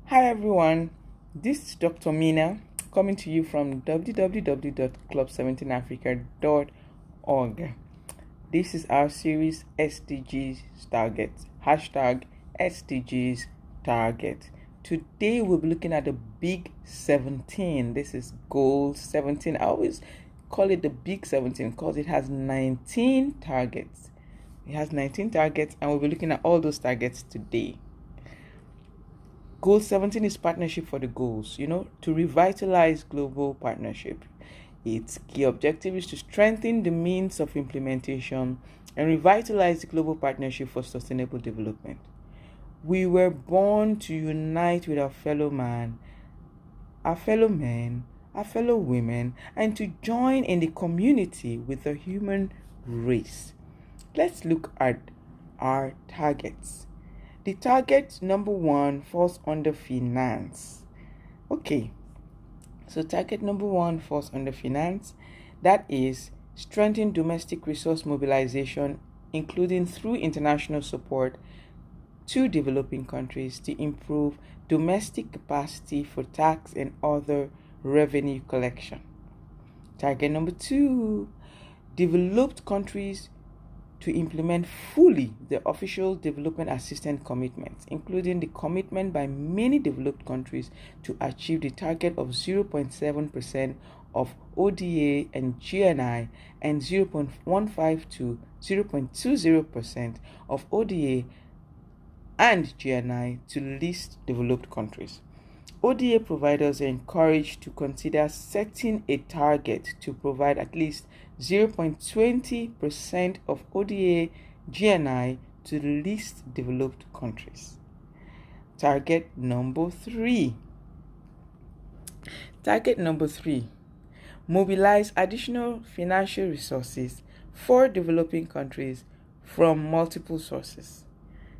Hi everyone, this is Dr. Mina coming to you from www.club17africa.org. This is our series SDGs Targets, hashtag SDGs Target. Today we'll be looking at the Big 17. This is Goal 17. I always call it the Big 17 because it has 19 targets. It has 19 targets and we'll be looking at all those targets today. Goal 17 is partnership for the goals, to revitalize global partnership. Its key objective is to strengthen the means of implementation and revitalize the global partnership for sustainable development. We were born to unite with our fellow men, our fellow women, and to join in the community with the human race. Let's look at our targets. The target number 1 falls under finance. Okay, so target number 1 falls under finance. That is strengthen domestic resource mobilization, including through international support to developing countries to improve domestic capacity for tax and other revenue collection. Target number 2, developed countries to implement fully the official development assistance commitments, including the commitment by many developed countries to achieve the target of 0.7% of ODA and GNI and 0.15 to 0.20% of ODA and GNI to least developed countries. ODA providers are encouraged to consider setting a target to provide at least 0.20% of ODA GNI to the least developed countries. Target number 3. Mobilize additional financial resources for developing countries from multiple sources.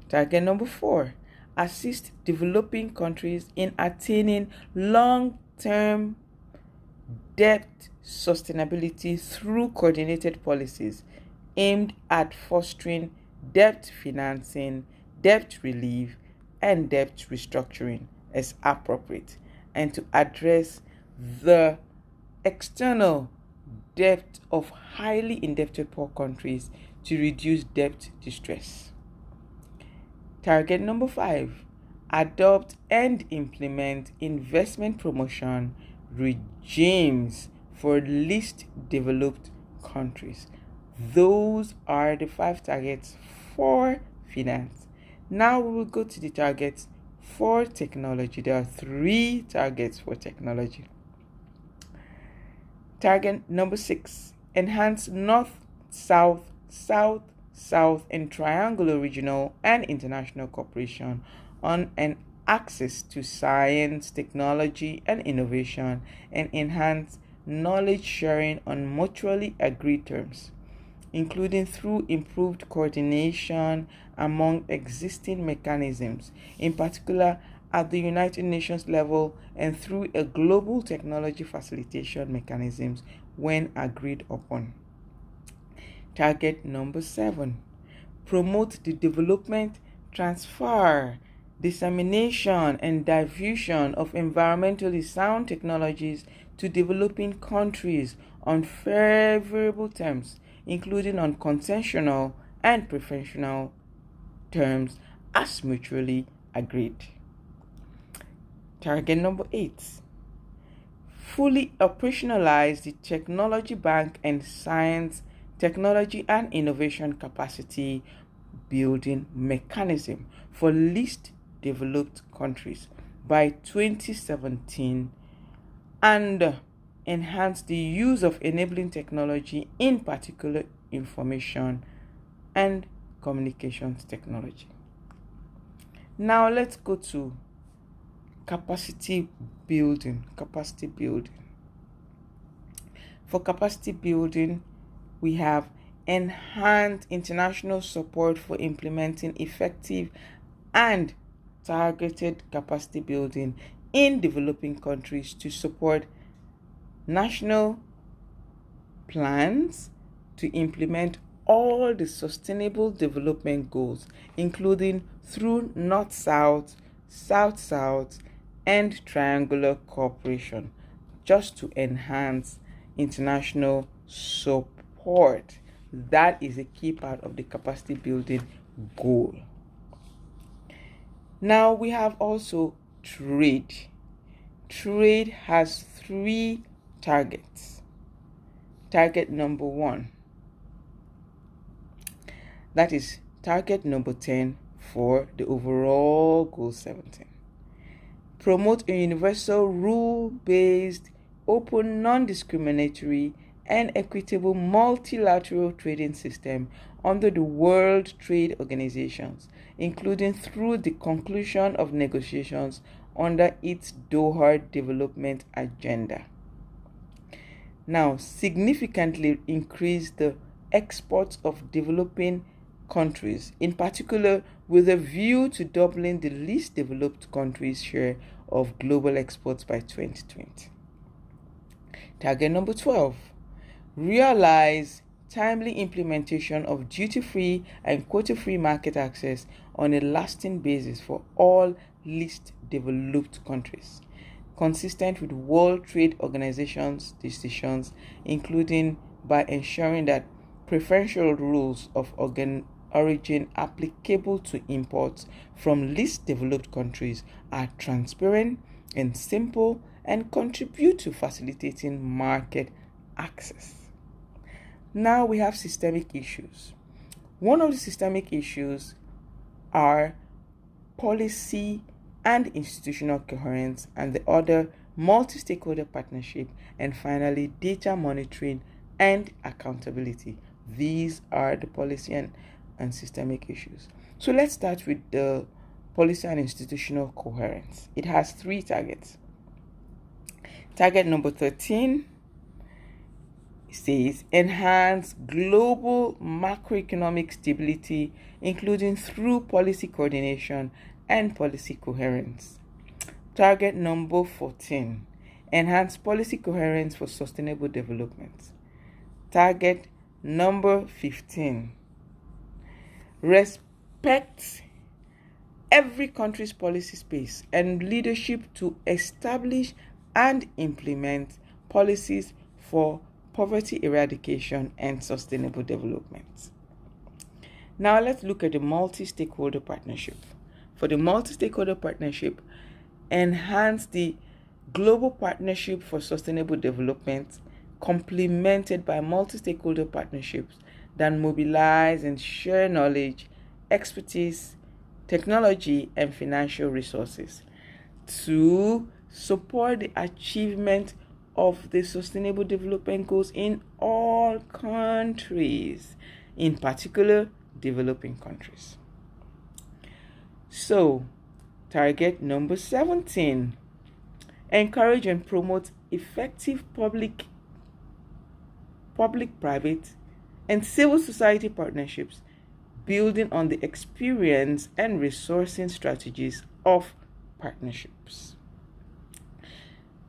Target number 4. Assist developing countries in attaining long-term debt sustainability through coordinated policies aimed at fostering debt financing, debt relief, and debt restructuring as appropriate, and to address the external debt of highly indebted poor countries to reduce debt distress. Target number 5. Adopt and implement investment promotion regimes for least developed countries. Those are the 5 targets for finance. Now we will go to the targets for technology. There are 3 targets for technology. Target number 6. Enhance North, South, and triangular regional and international cooperation on an access to science, technology, and innovation, and enhance knowledge sharing on mutually agreed terms, including through improved coordination among existing mechanisms, in particular at the United Nations level and through a global technology facilitation mechanisms when agreed upon. Target number 7. Promote the development, transfer, dissemination, and diffusion of environmentally sound technologies to developing countries on favorable terms, including on concessional and preferential terms as mutually agreed. Target number 8. Fully operationalize the Technology Bank and Science, Technology and Innovation Capacity Building Mechanism for least developed countries by 2017 and enhance the use of enabling technology, in particular information and communications technology. Now let's go to capacity building. For capacity building, we have enhanced international support for implementing effective and targeted capacity building in developing countries to support national plans to implement all the sustainable development goals, including through North-South, South-South, and triangular cooperation, just to enhance international support. That is a key part of the capacity building goal. Now we have also trade. Trade has 3 targets. Target number 1, that is target number 10 for the overall goal 17. Promote a universal rule-based, open, non-discriminatory, and equitable multilateral trading system under the World Trade Organizations, including through the conclusion of negotiations under its Doha Development Agenda. Now, significantly increase the exports of developing countries, in particular with a view to doubling the least developed countries' share of global exports by 2020. Target number 12, realize timely implementation of duty-free and quota-free market access on a lasting basis for all least developed countries, consistent with World Trade Organization's decisions, including by ensuring that preferential rules of origin applicable to imports from least developed countries are transparent and simple and contribute to facilitating market access. Now we have systemic issues. One of the systemic issues are policy and institutional coherence, and the other multi-stakeholder partnership, and finally data monitoring and accountability. These are the policy and systemic issues. So let's start with the policy and institutional coherence. It has 3 targets. Target number 13 says enhance global macroeconomic stability, including through policy coordination and policy coherence. Target number 14, enhance policy coherence for sustainable development. Target number 15, respect every country's policy space and leadership to establish and implement policies for poverty eradication and sustainable development. Now let's look at the multi-stakeholder partnership. For the multi-stakeholder partnership, enhance the global partnership for sustainable development, complemented by multi-stakeholder partnerships that mobilize and share knowledge, expertise, technology, and financial resources to support the achievement of the sustainable development goals in all countries, in particular developing countries. So, target number 17, encourage and promote effective public-private and civil society partnerships, building on the experience and resourcing strategies of partnerships.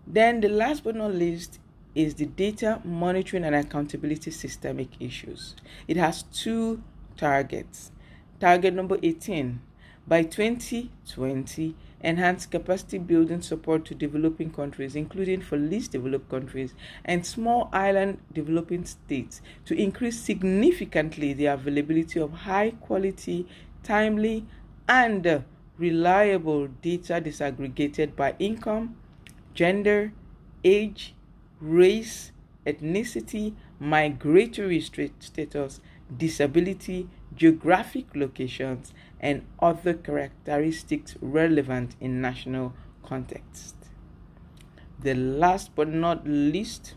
Then the last but not least is the data monitoring and accountability systemic issues. It has 2 targets. Target number 18, by 2020, enhance capacity building support to developing countries, including for least developed countries and small island developing states, to increase significantly the availability of high quality, timely, and reliable data disaggregated by income, gender, age, race, ethnicity, migratory status, disability, geographic locations, and other characteristics relevant in national context. The last but not least,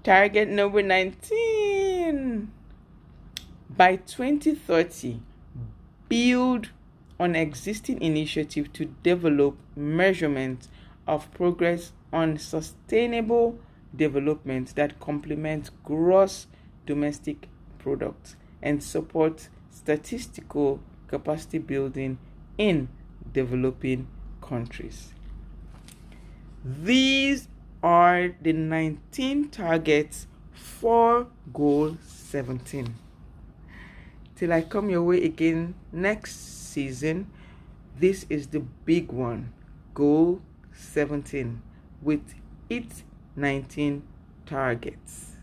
target number 19, by 2030, build on existing initiative to develop measurement of progress on sustainable development that complement gross domestic product and support statistical capacity building in developing countries. These are the 19 targets for Goal 17. Till I come your way again next season, This is the big one, Goal 17, with its 19 targets.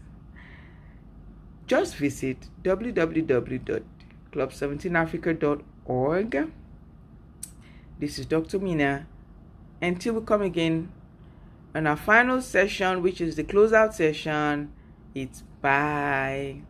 Just visit www.club17africa.org. This is Dr. Mina. Until we come again on our final session, which is the closeout session, it's bye.